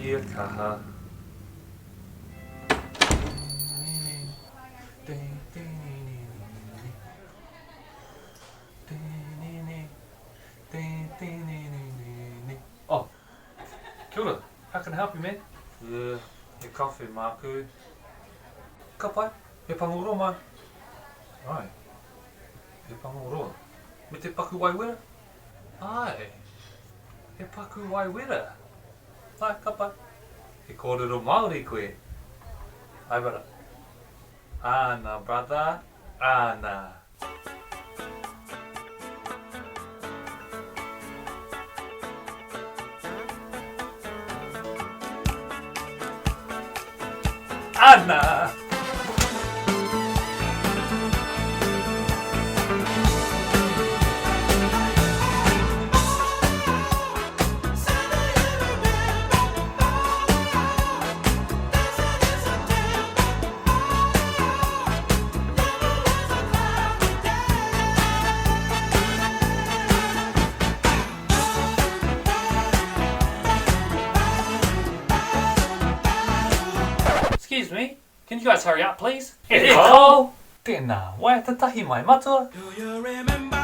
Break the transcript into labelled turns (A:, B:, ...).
A: Kia kaha. Oh, kia ora. How can I help you, man? Yeah, your coffee, Marku. Ka pai? He panguro mai. Ai. He panguro. Me te paku waiwera? Ai. He paku waiwera. Ai, ka pai. He kōrero Māori koe. Ai bara. Ana, brother. Ana. Ana!
B: Excuse me, can you guys hurry up, please?
A: E
B: Tēnā, wai te tahi mai matua.
C: Do you remember